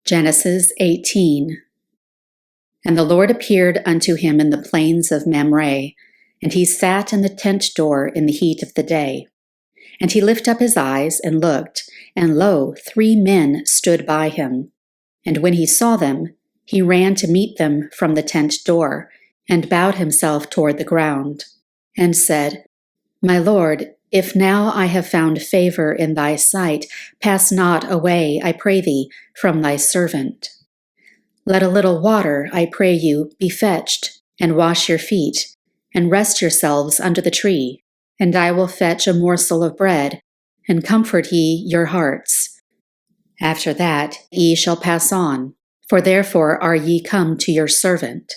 Genesis 18. And the Lord appeared unto him in the plains of Mamre, and he sat in the tent door in the heat of the day. And he lifted up his eyes and looked, and lo, 3 men stood by him. And when he saw them, he ran to meet them from the tent door, and bowed himself toward the ground, and said, My Lord, if now I have found favor in thy sight, pass not away, I pray thee, from thy servant. Let a little water, I pray you, be fetched, and wash your feet, and rest yourselves under the tree, and I will fetch a morsel of bread, and comfort ye your hearts. After that ye shall pass on, for therefore are ye come to your servant.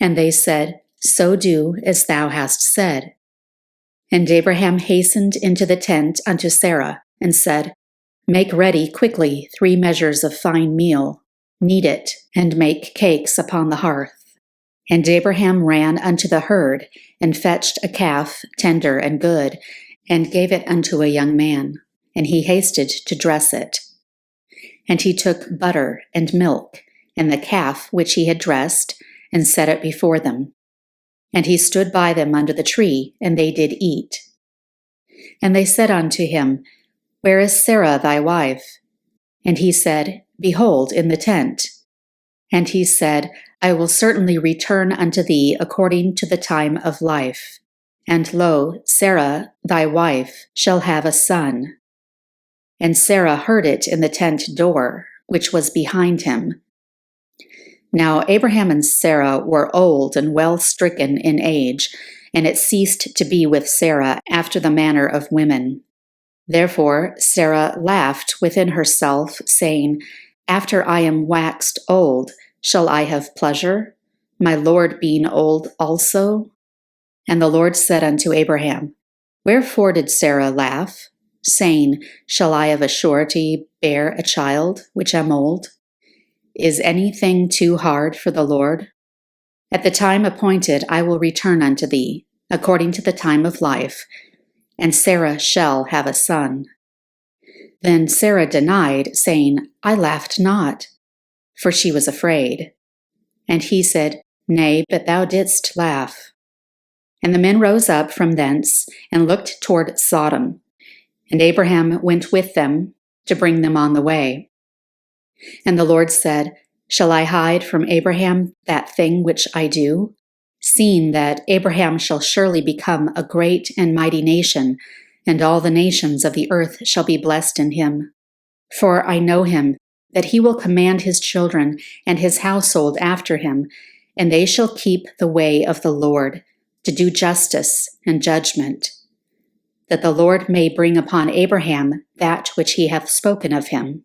And they said, So do as thou hast said. And Abraham hastened into the tent unto Sarah, and said, Make ready quickly 3 measures of fine meal, knead it, and make cakes upon the hearth. And Abraham ran unto the herd, and fetched a calf, tender and good, and gave it unto a young man, and he hasted to dress it. And he took butter and milk, and the calf which he had dressed, and set it before them. And he stood by them under the tree, and they did eat. And they said unto him, Where is Sarah thy wife? And he said, Behold, in the tent. And he said, I will certainly return unto thee according to the time of life. And lo, Sarah thy wife shall have a son. And Sarah heard it in the tent door, which was behind him. Now Abraham and Sarah were old and well stricken in age, and it ceased to be with Sarah after the manner of women. Therefore Sarah laughed within herself, saying, After I am waxed old, shall I have pleasure, my Lord being old also? And the Lord said unto Abraham, Wherefore did Sarah laugh, saying, Shall I of a surety bear a child, which am old? Is anything too hard for the Lord? At the time appointed I will return unto thee, according to the time of life, and Sarah shall have a son. Then Sarah denied, saying, I laughed not, for she was afraid. And he said, Nay, but thou didst laugh. And the men rose up from thence, and looked toward Sodom. And Abraham went with them to bring them on the way. And the Lord said, Shall I hide from Abraham that thing which I do? Seeing that Abraham shall surely become a great and mighty nation, and all the nations of the earth shall be blessed in him. For I know him, that he will command his children and his household after him, and they shall keep the way of the Lord, to do justice and judgment, that the Lord may bring upon Abraham that which he hath spoken of him.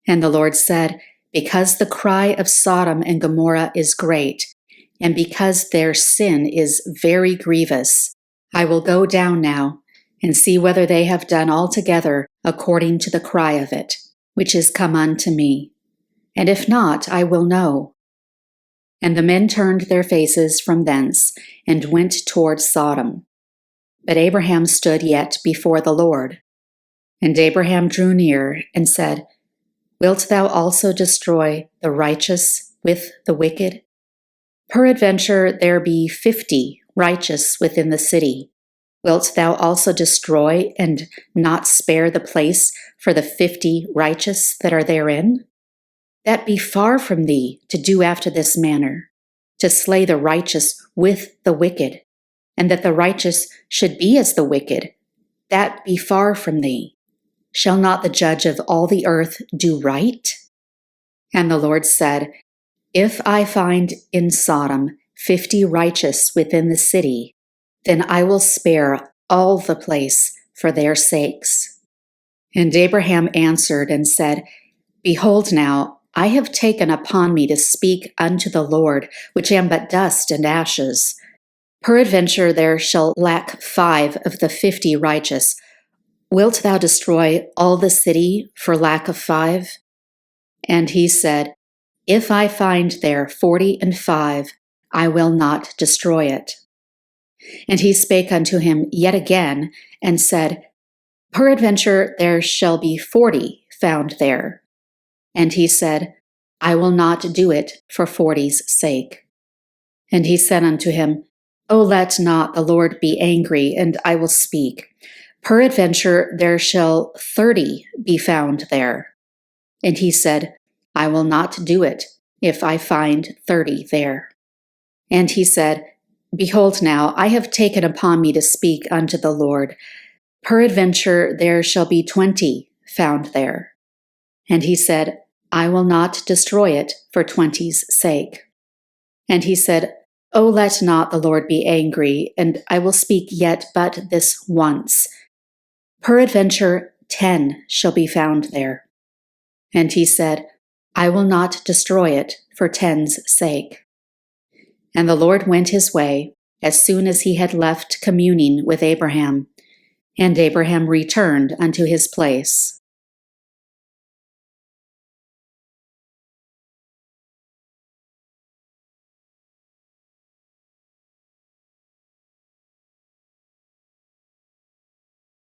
And the Lord said, Because the cry of Sodom and Gomorrah is great, and because their sin is very grievous, I will go down now, and see whether they have done altogether according to the cry of it, which is come unto me. And if not, I will know. And the men turned their faces from thence, and went toward Sodom. But Abraham stood yet before the Lord. And Abraham drew near, and said, Wilt thou also destroy the righteous with the wicked? Peradventure there be 50 righteous within the city. Wilt thou also destroy and not spare the place for the 50 righteous that are therein? That be far from thee to do after this manner, to slay the righteous with the wicked, and that the righteous should be as the wicked. That be far from thee. Shall not the judge of all the earth do right? And the Lord said, If I find in Sodom 50 righteous within the city, then I will spare all the place for their sakes. And Abraham answered and said, Behold now, I have taken upon me to speak unto the Lord, which am but dust and ashes. Peradventure there shall lack 5 of the 50 righteous. Wilt thou destroy all the city for lack of 5? And he said, If I find there 45, I will not destroy it. And he spake unto him yet again, and said, Peradventure there shall be 40 found there. And he said, I will not do it for 40's sake. And he said unto him, O let not the Lord be angry, and I will speak. Peradventure there shall 30 be found there. And he said, I will not do it, if I find 30 there. And he said, Behold now, I have taken upon me to speak unto the Lord. Peradventure there shall be 20 found there. And he said, I will not destroy it for 20's sake. And he said, O let not the Lord be angry, and I will speak yet but this once. Peradventure 10 shall be found there. And he said, I will not destroy it for 10's sake. And the Lord went his way as soon as he had left communing with Abraham. And Abraham returned unto his place.